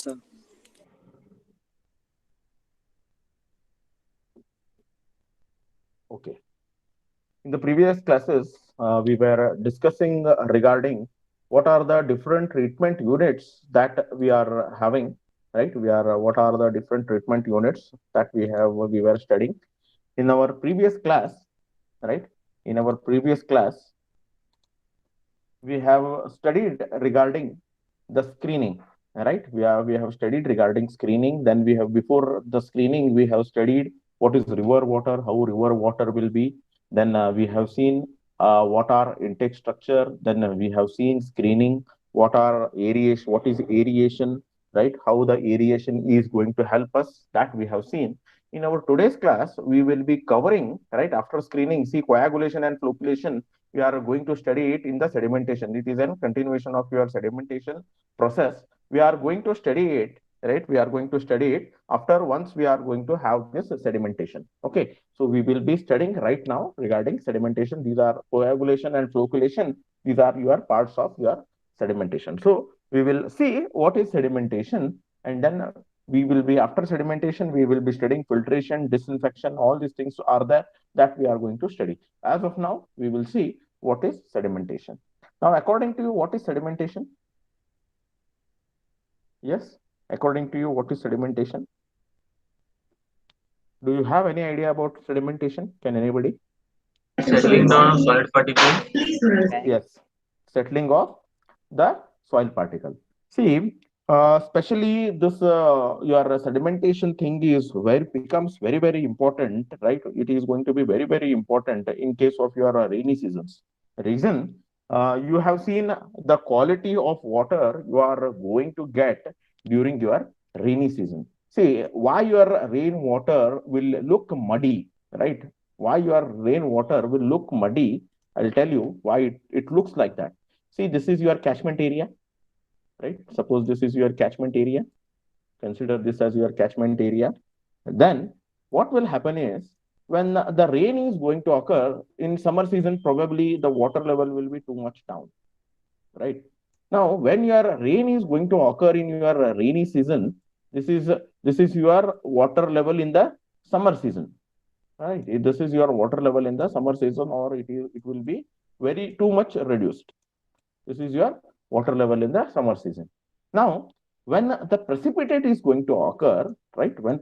sir. Okay. In the previous classes, we were discussing regarding what are the different treatment units that we are having, right? What are the different treatment units that we were studying in our previous class, right? In our previous class, we have studied regarding the screening, right? We have studied regarding screening. Then we have, before the screening, we have studied what is river water, how river water will be. Then we have seen what are intake structure. Then we have seen screening, what is aeration, right? How the aeration is going to help us, that we have seen. In our today's class, we will be covering, right, after screening, see, coagulation and flocculation, we are going to study it in the sedimentation. It is a continuation of your sedimentation process. We are going to study it, right? We are going to study it after, once we are going to have this sedimentation. Okay. So we will be studying right now regarding sedimentation. These are coagulation and flocculation. These are your parts of your sedimentation. So we will see what is sedimentation, and then we will be, after sedimentation, we will be studying filtration, disinfection. All these things are there that we are going to study. As of now, we will see what is sedimentation. Now, according to you, what is sedimentation? Yes, according to you, what is sedimentation? Do you have any idea about sedimentation? Can anybody? Settling down of solid particles. Yes, settling of the soil particle. See, especially this your sedimentation thing is very, becomes very, very important, right? It is going to be very, very important in case of your rainy seasons. Reason, you have seen the quality of water you are going to get during your rainy season. See, why your rainwater will look muddy, right? Why your rainwater will look muddy? I'll tell you why it looks like that. See, this is your catchment area, right? Suppose this is your catchment area. Consider this as your catchment area. Then what will happen is, when the rain is going to occur in summer season, probably the water level will be too much down, right? Now, when your rain is going to occur in your rainy season, this is your water level in the summer season, right? This is your water level in the summer season, or it will be very too much reduced. This is your water level in the summer season. Now, when the precipitate is going to occur, right? When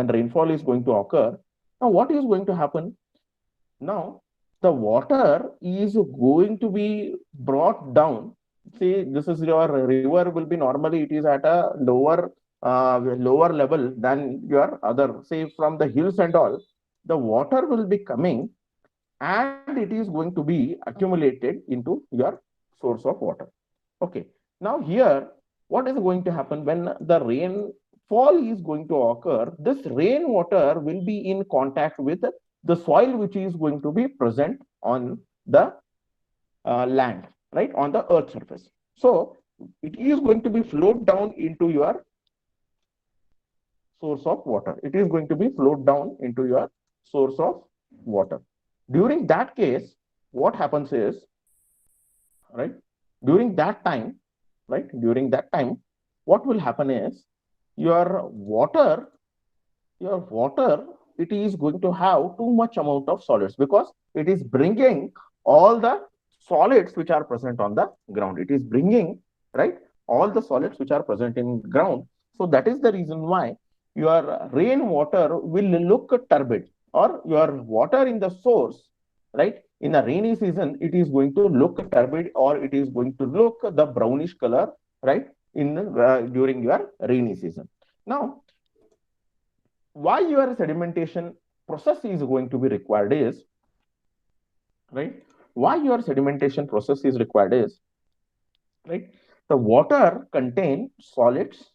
rainfall is going to occur, now what is going to happen? Now, the water is going to be brought down. See, this is your river will be, normally it is at a lower level than your other, say, from the hills and all. The water will be coming, and it is going to be accumulated into your source of water. Okay. Now here, what is going to happen when the rainfall is going to occur? This rainwater will be in contact with the soil which is going to be present on the land, right, on the earth surface. So it is going to be flowed down into your source of water. It is going to be flowed down into your source of water. During that case, what happens is, right, during that time, during that time, what will happen is, your water, your water, it is going to have too much amount of solids, because it is bringing all the solids which are present on the ground. It is bringing, right, all the solids which are present in ground. So that is the reason why your rainwater will look turbid, or your water in the source, right, in a rainy season, it is going to look turbid, or it is going to look the brownish color, right, in during your rainy season. Now, why your sedimentation process is going to be required is, right, why your sedimentation process is required is, right, the water contain solids,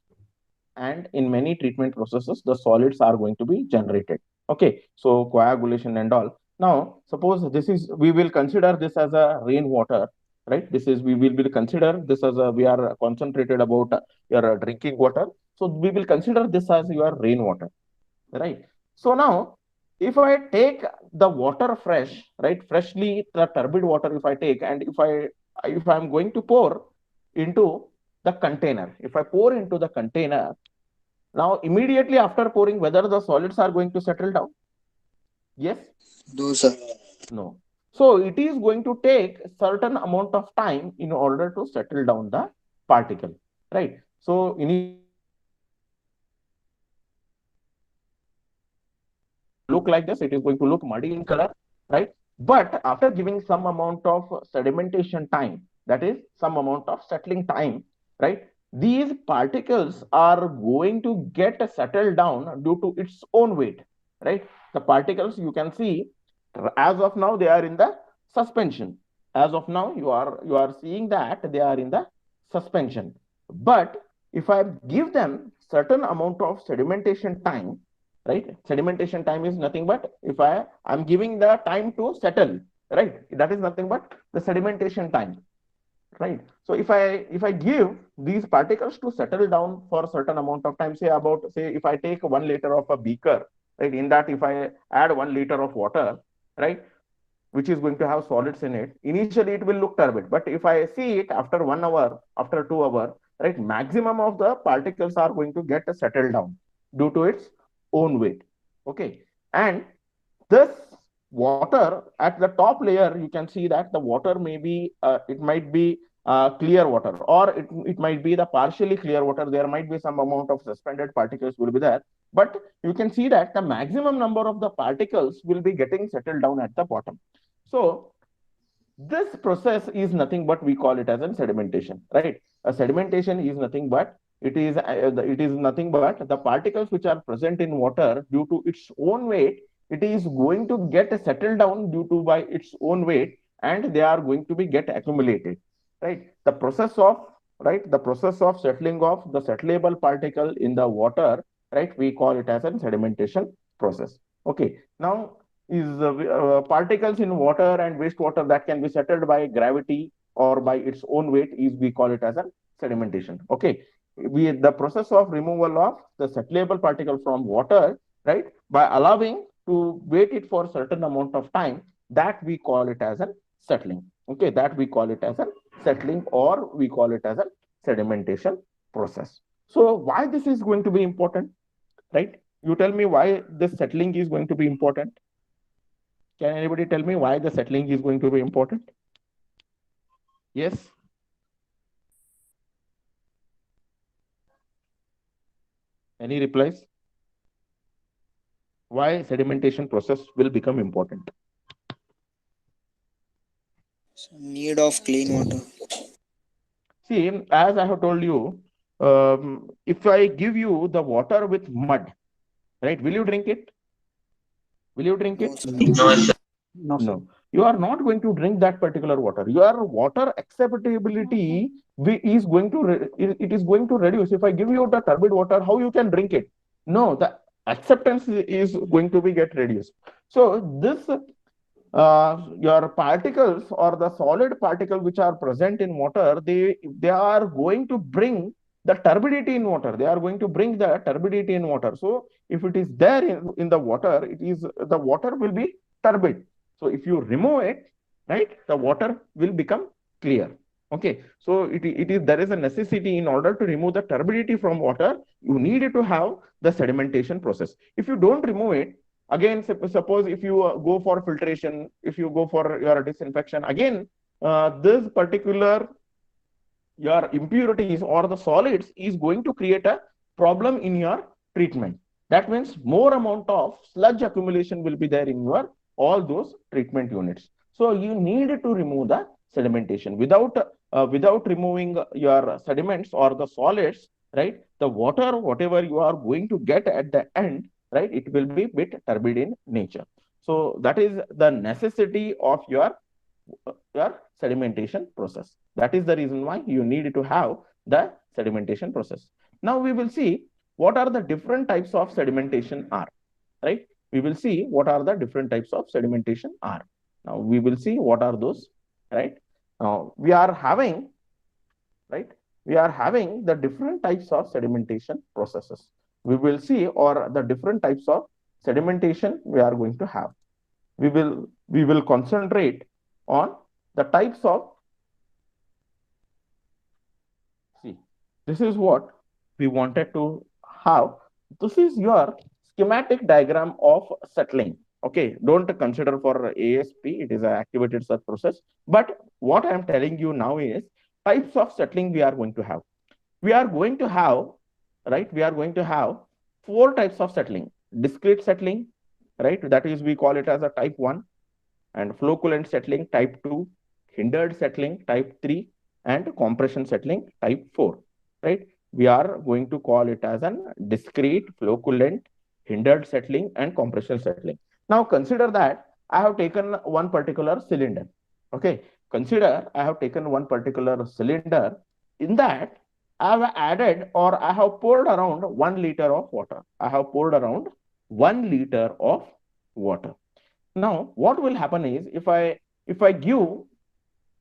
and in many treatment processes the solids are going to be generated. Okay, so coagulation and all. Now suppose this is, we will consider this as a rainwater, right? This is, we will be consider this as a, we are concentrated about your drinking water, so we will consider this as your rainwater, right? So now, if I take the water fresh, right, freshly, the turbid water, if I take, and if I'm going to pour into the container. If I pour into the container, now immediately after pouring, whether the solids are going to settle down? Yes? No, sir. No. So it is going to take a certain amount of time in order to settle down the particle, right? So initially it will look like this. It is going to look muddy in color, right? But after giving some amount of sedimentation time, that is some amount of settling time, right? These particles are going to get settled down due to its own weight, right? The particles you can see as of now they are in the suspension. As of now you are seeing that they are in the suspension. But if I give them certain amount of sedimentation time, right? Sedimentation time is nothing but if I'm giving the time to settle, right? That is nothing but the sedimentation time, right? So if I give these particles to settle down for a certain amount of time, say if I take 1 liter of a beaker, right? In that if I add 1 liter of water, right, which is going to have solids in it, initially it will look turbid. But if I see it after 1 hour, after 2 hours, right, maximum of the particles are going to get settled down due to its own weight. Okay. And this water at the top layer, you can see that the water may be, it might be clear water, or it might be the partially clear water. There might be some amount of suspended particles will be there. But you can see that the maximum number of the particles will be getting settled down at the bottom. So this process is nothing but we call it as a sedimentation, right? A sedimentation is nothing but it is nothing but the particles which are present in water due to its own weight. It is going to get settled down due to by its own weight, and they are going to be get accumulated, right? The process of settling of the settlable particle in the water, right? We call it as a sedimentation process. Okay. Now is particles in water and wastewater that can be settled by gravity or by its own weight is we call it as a sedimentation. Okay, we the process of removal of the settleable particle from water, right, by allowing to wait it for a certain amount of time, that we call it as a settling. Okay, that we call it as a settling, or we call it as a sedimentation process. So why this is going to be important, right? You tell me why this settling is going to be important. Can anybody tell me why the settling is going to be important? Yes? Any replies? Why sedimentation process will become important? Need of clean water. See, as I have told you, if I give you the water with mud, right, will you drink it? Will you drink No, it? sir. No, sir. No, sir. No. You are not going to drink that particular water. Your water acceptability is going to it is going to reduce. If I give you the turbid water, how you can drink it? No, the acceptance is going to be get reduced. So this your particles or the solid particle which are present in water, they are going to bring the turbidity in water. They are going to bring the turbidity in water. So if it is there in the water, it is the water will be turbid. So if you remove it, right, the water will become clear. Okay, so it is there is a necessity in order to remove the turbidity from water. You need to have the sedimentation process. If you don't remove it, again, suppose if you go for filtration, if you go for your disinfection, again, this particular your impurities or the solids is going to create a problem in your treatment. That means more amount of sludge accumulation will be there in your all those treatment units. So you need to remove the sedimentation. Without removing your sediments or the solids, right, the water whatever you are going to get at the end, right, it will be bit turbid in nature. So that is the necessity of your sedimentation process. That is the reason why you need to have the sedimentation process. Now we will see what are the different types of sedimentation are, right? We will see what are the different types of sedimentation are. Now we will see what are those, right? Now we are having, right? We are having the different types of sedimentation processes. We will see or the different types of sedimentation we are going to have. We will concentrate on the types of, see, This is what we wanted to have. This is your schematic diagram of settling. Okay, don't consider for ASP, it is an activated search process. But what I am telling you now is types of settling we are going to have. We are going to have, right? We are going to have four types of settling. Discrete settling, right? That is, we call it as a type 1, and flow coolant settling type 2, hindered settling type 3, and compression settling type 4, right? We are going to call it as an discrete, flow coolant, hindered settling, and compression settling. Now consider that I have taken one particular cylinder. Okay, consider I have taken one particular cylinder. In that, I have added, or I have poured around 1 liter of water. I have poured around 1 liter of water. Now, what will happen is if I give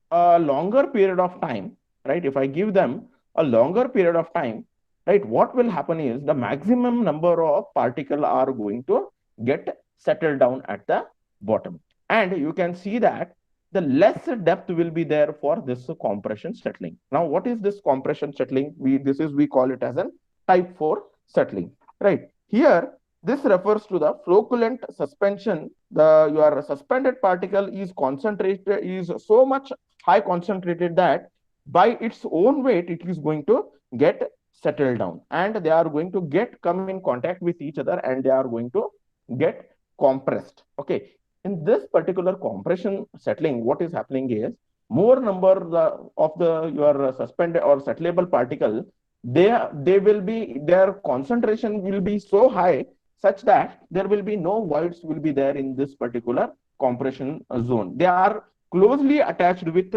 a longer period of time, right? If I give them a longer period of time, right? What will happen is the maximum number of particles are going to get settled down at the bottom. And you can see that the less depth will be there for this compression settling. Now, what is this compression settling? We call it as a type 4 settling, right? Here, this refers to the flow coolant suspension. Your suspended particle is concentrated, is so much high concentrated that by its own weight, it is going to get settled down, and they are going to come in contact with each other, and they are going to get compressed. Okay. In this particular compression settling, what is happening is more number of your suspended or settleable particle, their concentration will be so high such that there will be no voids will be there in this particular compression zone. They are closely attached with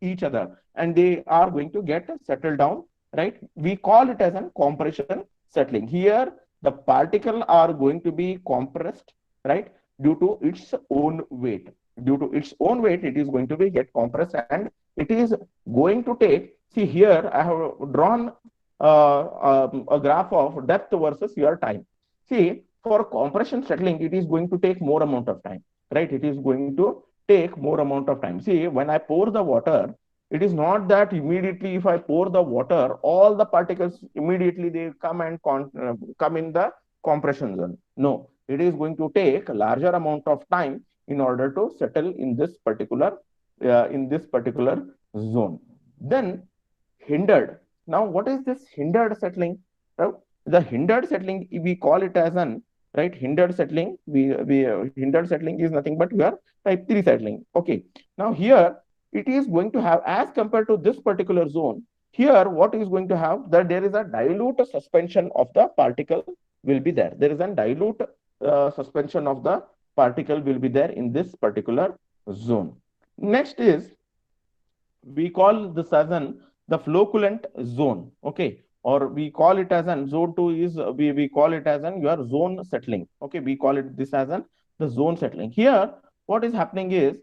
each other, and they are going to get settled down, right? We call it as a compression settling. Here the particles are going to be compressed, right, due to its own weight. Due to its own weight, it is going to be get compressed, and it is going to take, see here I have drawn a graph of depth versus your time. See, for compression settling, it is going to take more amount of time, right? It is going to take more amount of time. See, when I pour the water, it is not that immediately if I pour the water, all the particles immediately they come and come in the compression zone. No, it is going to take a larger amount of time in order to settle in this particular zone. Then hindered. Now, what is this hindered settling? The hindered settling, we call it as an, right, hindered settling. Hindered settling is nothing but your type 3 settling. Okay. Now here it is going to have, as compared to this particular zone, here what is going to have, that there is a dilute suspension of the particle will be there. There is a dilute suspension of the particle will be there in this particular zone. Next is, we call this as an the flow coolant zone. Okay, or we call it as an zone 2 is we call it as an your zone settling. Okay, we call it this as an the zone settling. Here what is happening is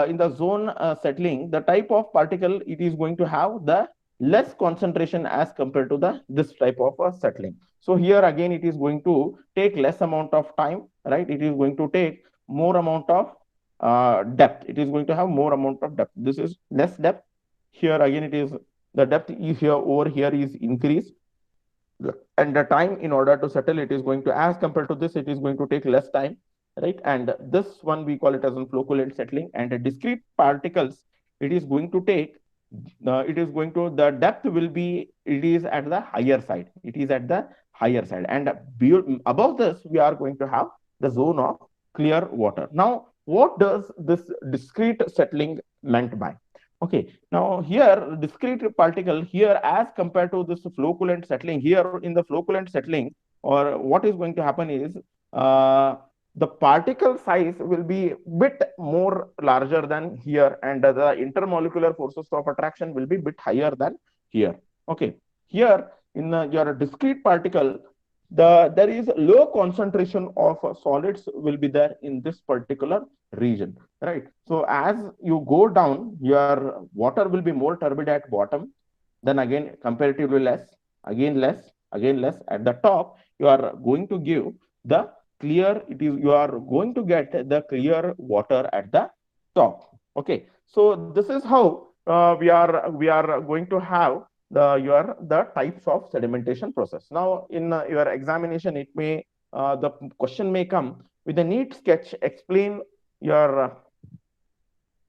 in the zone settling, the type of particle it is going to have the less concentration as compared to the this type of settling. So here again it is going to take less amount of time, right? It is going to take more amount of depth. It is going to have more amount of depth. This is less depth. Here again it is the depth is here over here is increased, and the time in order to settle it is going to, as compared to this, it is going to take less time, right? And this one we call it as a flow coolant settling. And the discrete particles, it is going to take the depth will be, it is at the higher side. It is at the higher side, and above this we are going to have the zone of clear water. Now, what does this discrete settling meant by? Okay, now here discrete particle here as compared to this flow coolant settling, here in the flow coolant settling, or what is going to happen is the particle size will be bit more larger than here, and the intermolecular forces of attraction will be bit higher than here. Okay, here in your discrete particle, there is low concentration of solids will be there in this particular region, right? So as you go down, your water will be more turbid at bottom, then again comparatively less, again less, again less. At the top, you are going to give the clear, you are going to get the clear water at the top. Okay, so this is how we are going to have the types of sedimentation process. Now, in your examination, it may the question may come with a neat sketch. Explain your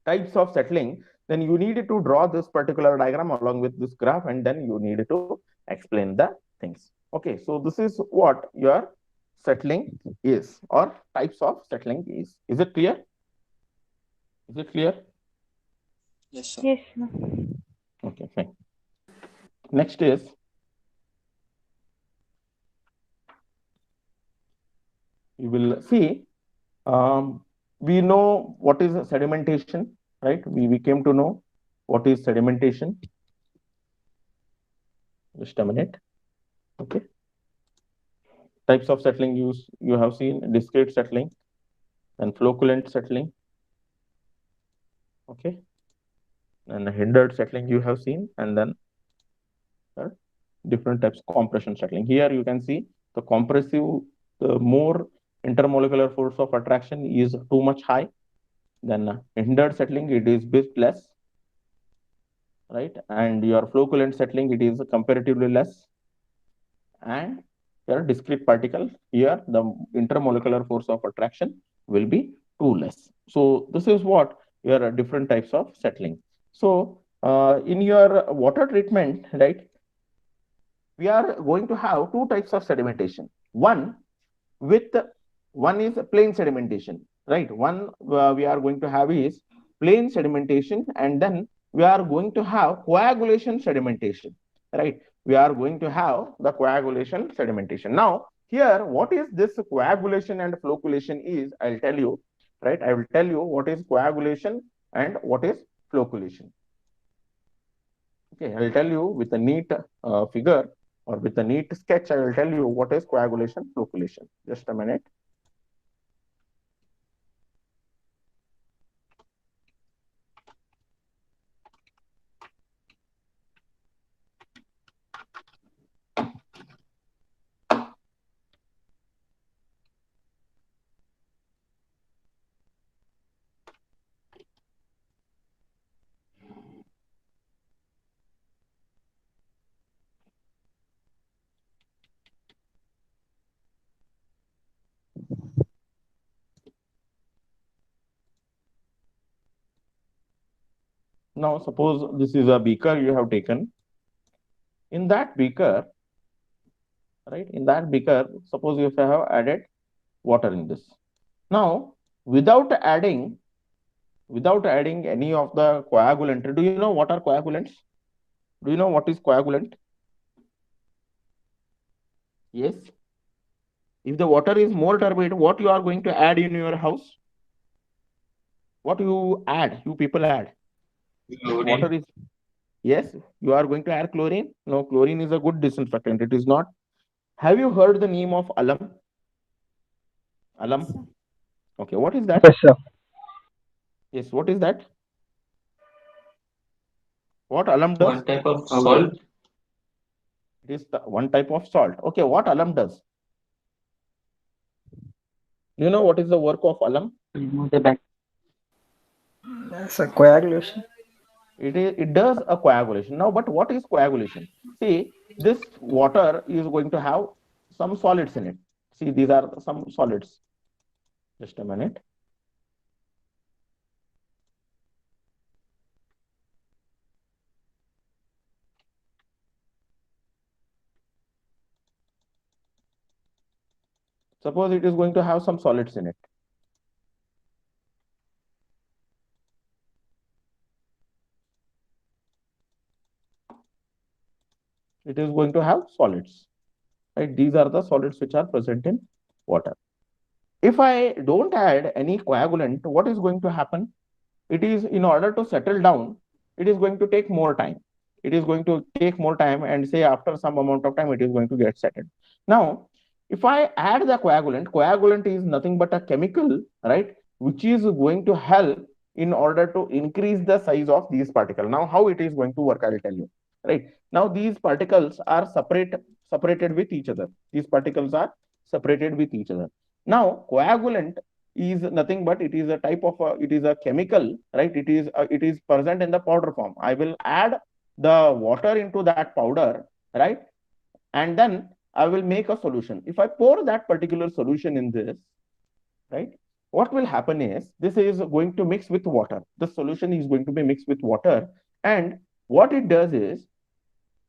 types of settling. Then you need to draw this particular diagram along with this graph, and then you need to explain the things. Okay, so this is what your settling is, or types of settling is. Is it clear? Is it clear? Yes, sir. Yes, sir. Okay, fine. Next is you will see, we know what is sedimentation, right? We came to know what is sedimentation. Just a minute. Okay. Types of settling you have seen: discrete settling and flocculent settling. Okay. And the hindered settling you have seen, and then different types of compression settling. Here you can see the compressive, the more intermolecular force of attraction is too much high. Then hindered settling, it is bit less, right? And your flocculent settling, it is comparatively less. And your discrete particle, here the intermolecular force of attraction will be too less. So this is what your different types of settling. So in your water treatment, right, we are going to have two types of sedimentation. One is plain sedimentation, right? One we are going to have is plain sedimentation, and then we are going to have coagulation sedimentation, right? We are going to have the coagulation sedimentation. Now, here, what is this coagulation and flocculation is, I'll tell you, right? I will tell you what is coagulation and what is flocculation. Okay, I'll tell you with a neat figure or with a neat sketch. I will tell you what is coagulation, flocculation. Just a minute. Now, suppose this is a beaker you have taken. In that beaker, right? In that beaker, suppose you have added water in this. Now, without adding any of the coagulant, do you know what are coagulants? Do you know what is coagulant? Yes. If the water is more turbid, what you are going to add in your house? What you add? You people add. Chlorine. Water is, yes, you are going to add chlorine. No, chlorine is a good disinfectant. It is not. Have you heard the name of alum? Alum. Okay, what is that? Yes, sir. Yes, what is that? What alum does? One type of salt. It is the one type of salt. Okay, what alum does? Do you know what is the work of alum? Remove the back. That's a coagulation. It does a coagulation. Now, but what is coagulation? See, this water is going to have some solids in it. See, these are some solids. Just a minute. Suppose it is going to have some solids in it. It is going to have solids, right? These are the solids which are present in water. If I don't add any coagulant, what is going to happen? It is, in order to settle down, it is going to take more time. It is going to take more time, and say after some amount of time, it is going to get settled. Now, if I add the coagulant is nothing but a chemical, right, which is going to help in order to increase the size of these particles. Now, how it is going to work, I will tell you. Right now, these particles are separated with each other. These particles are separated with each other. Now, coagulant is nothing but it is a type of it is a chemical, right? It is present in the powder form. I will add the water into that powder, right? And then I will make a solution. If I pour that particular solution in this, right, what will happen is this is going to mix with water. The solution is going to be mixed with water. And what it does is,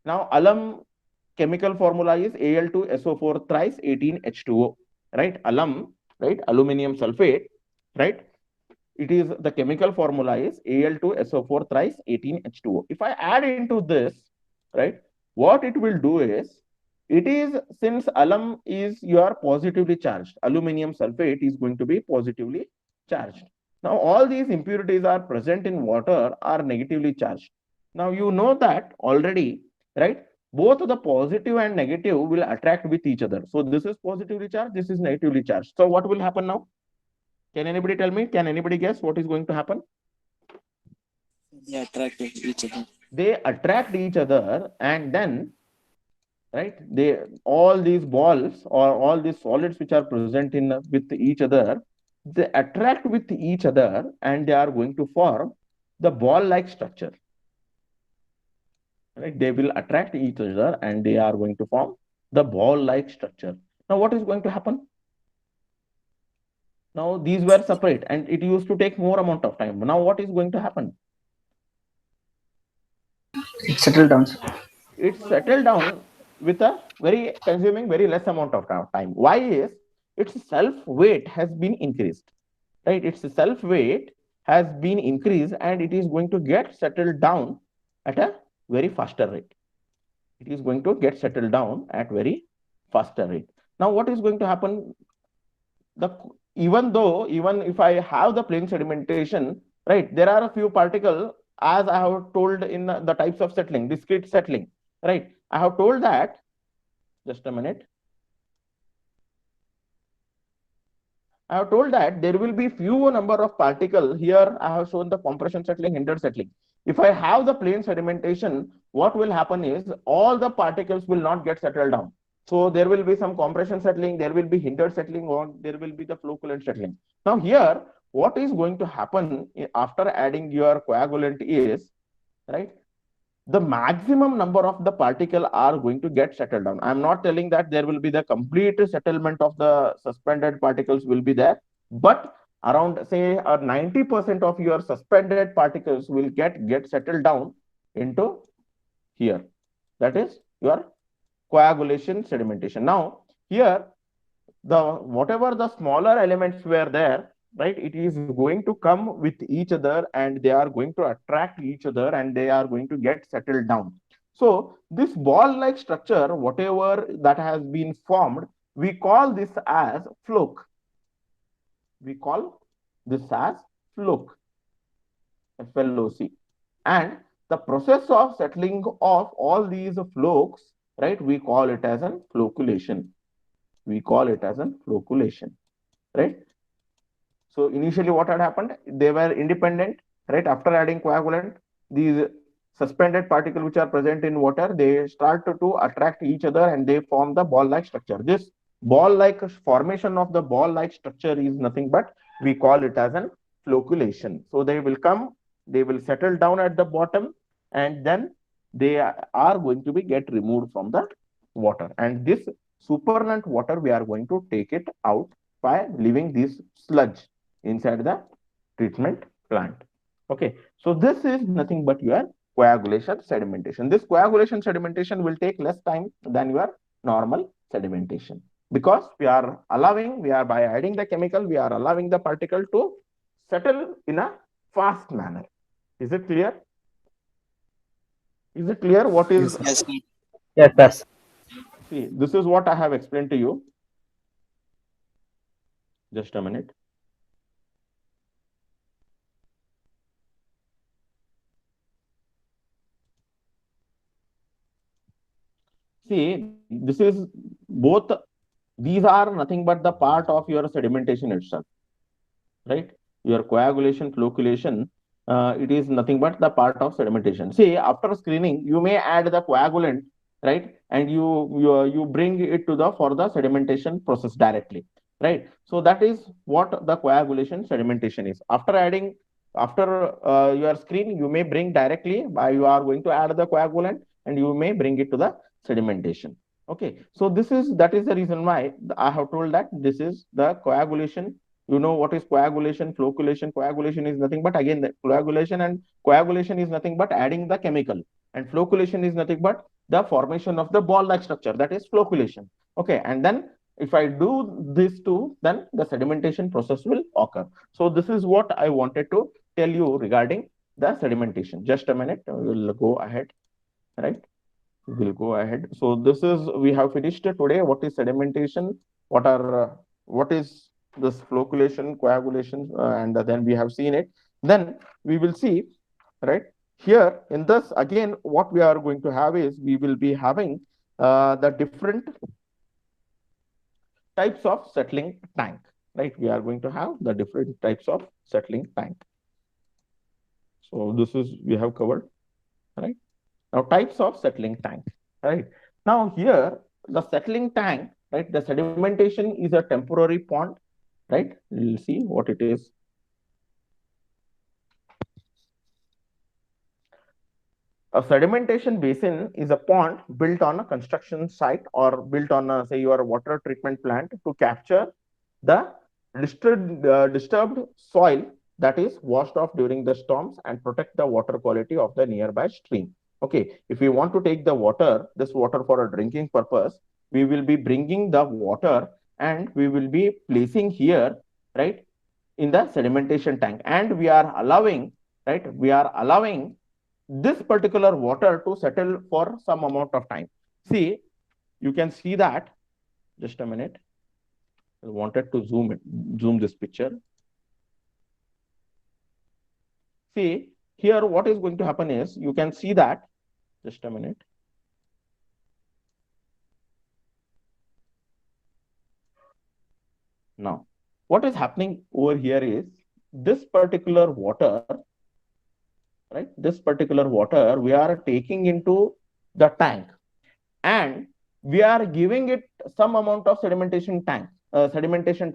now alum chemical formula is Al2SO4 thrice 18H2O, right? Alum, right? Aluminium sulfate, right? It is the chemical formula is Al2SO4 thrice 18H2O. If I add into this, right, what it will do is, it is, since alum is your positively charged, aluminium sulfate is going to be positively charged. Now all these impurities are present in water are negatively charged. Now you know that already, right? Both the positive and negative will attract with each other. So this is positively charged, this is negatively charged. So what will happen now? Can anybody tell me? Can anybody guess what is going to happen? They attract each other. They attract each other, and then, right, they, all these balls or all these solids which are present in with each other, they attract with each other and they are going to form the ball-like structure. Right? They will attract each other and they are going to form the ball-like structure. Now what is going to happen? Now these were separate and it used to take more amount of time. Now what is going to happen? It settled down. It settled down with a consuming very less amount of time. Why is its self weight has been increased, right? Its self weight has been increased and it is going to get settled down at a very faster rate. It is going to get settled down at very faster rate. Now what is going to happen? Even if I have the plane sedimentation, right, there are a few particles, as I have told in the types of settling, discrete settling, right? I have told that, just a minute. I have told that there will be few number of particles. Here I have shown the compression settling, hindered settling. If I have the plane sedimentation, what will happen is all the particles will not get settled down. So there will be some compression settling, there will be hindered settling, or there will be the flow coolant settling. Now here, what is going to happen after adding your coagulant is, right, the maximum number of the particle are going to get settled down. I'm not telling that there will be the complete settlement of the suspended particles will be there, but around say 90% of your suspended particles will get settled down into here. That is your coagulation sedimentation. Now here, whatever the smaller elements were there, right, it is going to come with each other and they are going to attract each other and they are going to get settled down. So this ball-like structure, whatever that has been formed, we call this as floke. We call this as floke, FLOC. And the process of settling of all these flokes, right, we call it as an flocculation. We call it as an flocculation, right? So initially what had happened, they were independent, right? After adding coagulant, these suspended particles which are present in water, they start to attract each other and they form the ball-like structure. This ball-like formation of the ball-like structure is nothing but we call it as an flocculation. So they will come, they will settle down at the bottom and then they are going to be get removed from the water. And this supernatant water, we are going to take it out by leaving this sludge inside the treatment plant. Okay, so this is nothing but your coagulation sedimentation. This coagulation sedimentation will take less time than your normal sedimentation because we are by adding the chemical, we are allowing the particle to settle in a fast manner. Is it clear? Is it clear what is? Yes. Yes. See, this is what I have explained to you. Just a minute. See, this is both, these are nothing but the part of your sedimentation itself, right? Your coagulation, flocculation, it is nothing but the part of sedimentation. See, after screening, you may add the coagulant, right? And you bring it to for the sedimentation process directly, right? So that is what the coagulation sedimentation is. After adding after your screen, you may bring directly by you are going to add the coagulant and you may bring it to the sedimentation. Okay, so that is the reason why I have told that this is the coagulation. You know what is coagulation, flocculation. Coagulation is nothing but again the coagulation is nothing but adding the chemical, and flocculation is nothing but the formation of the ball-like structure, that is flocculation. Okay, and then if I do this too, then the sedimentation process will occur. So this is what I wanted to tell you regarding the sedimentation. Just a minute, we'll go ahead, right? We'll go ahead. So this is, we have finished today. What is sedimentation? What is this flocculation, coagulation, and then we have seen it. Then we will see, right? Here in this, again, what we are going to have is we will be having the different types of settling tank, right? We are going to have the different types of settling tank. So this is, we have covered, right? Now types of settling tank, right? Now here, the settling tank, right? The sedimentation is a temporary pond, right? We'll see what it is. A sedimentation basin is a pond built on a construction site or built on a, say, your water treatment plant to capture the disturbed soil that is washed off during the storms and protect the water quality of the nearby stream. Okay, if we want to take the water, this water for a drinking purpose, we will be bringing the water and we will be placing here, right, in the sedimentation tank, and we are allowing, right, we are allowing this particular water to settle for some amount of time. See, you can see that, just a minute. I wanted to zoom this picture. See, here what is going to happen is, you can see that, just a minute. Now, what is happening over here is, this particular water, right, this particular water, we are taking into the tank and we are giving it some amount of sedimentation time. Sedimentation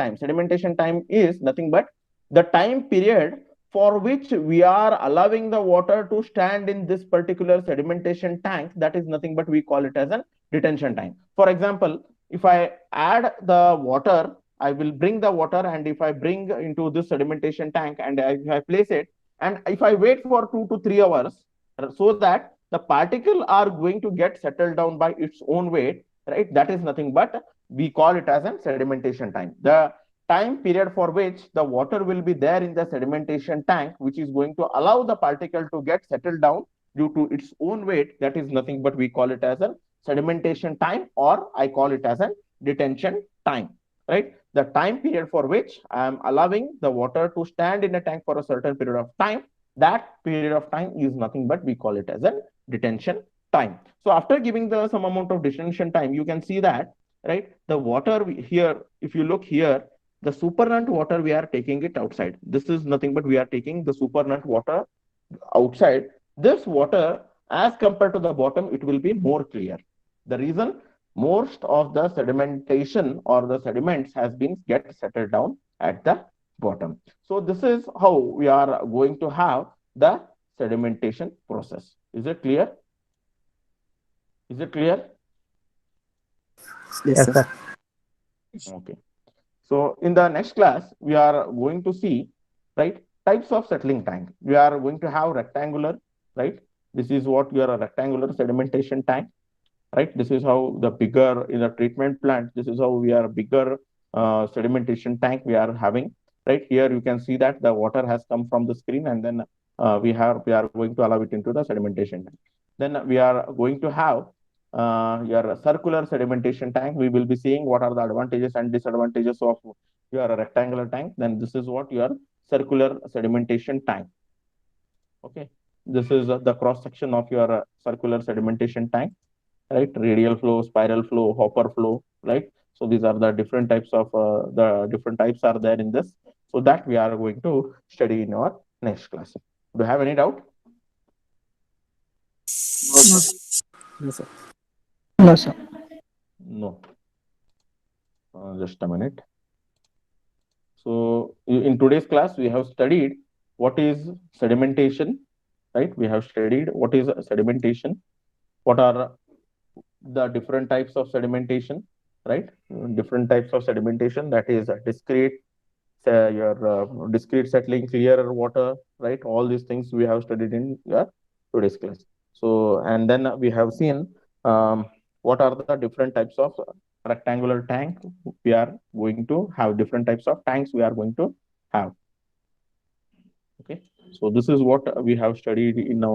time is nothing but the time period for which we are allowing the water to stand in this particular sedimentation tank. That is nothing but we call it as a detention time. For example, if I add the water, I will bring the water, and if I bring into this sedimentation tank and if I place it, and if I wait for 2 to 3 hours, so that the particle are going to get settled down by its own weight, right? That is nothing but we call it as a sedimentation time. The time period for which the water will be there in the sedimentation tank, which is going to allow the particle to get settled down due to its own weight, that is nothing but we call it as a sedimentation time, or I call it as a detention time, right? The time period for which I am allowing the water to stand in a tank for a certain period of time, that period of time is nothing but we call it as a detention time. So after giving the some amount of detention time, you can see that, right, the water here, if you look here, the supernatant water, we are taking it outside. This is nothing but we are taking the supernatant water outside. This water, as compared to the bottom, it will be more clear. The reason, most of the sedimentation or the sediments has been get settled down at the bottom. So this is how we are going to have the sedimentation process. Is it clear? Is it clear? Yes, sir. Okay. So in the next class, we are going to see, right, types of settling tank. We are going to have rectangular, right? This is what your rectangular sedimentation tank, right? This is how the bigger in the treatment plant. This is how we are bigger sedimentation tank we are having, right? Here you can see that the water has come from the screen, and then we are going to allow it into the sedimentation tank. Then we are going to have your circular sedimentation tank. We will be seeing what are the advantages and disadvantages of your rectangular tank. Then this is what your circular sedimentation tank. Okay, this is the cross section of your circular sedimentation tank, right? Radial flow, spiral flow, hopper flow, right? So these are the different types of the different types are there in this. So that we are going to study in our next class. Do you have any doubt? No, sir. No, sir. No, sir. No. Just a minute. So in today's class, we have studied, what is sedimentation, right? We have studied what is sedimentation, what are the different types of sedimentation, right? Different types of sedimentation, that is discrete, your discrete settling, clear water, right? All these things we have studied in your today's class. So, and then we have seen what are the different types of rectangular tank we are going to have, different types of tanks we are going to have. Okay, so this is what we have studied in our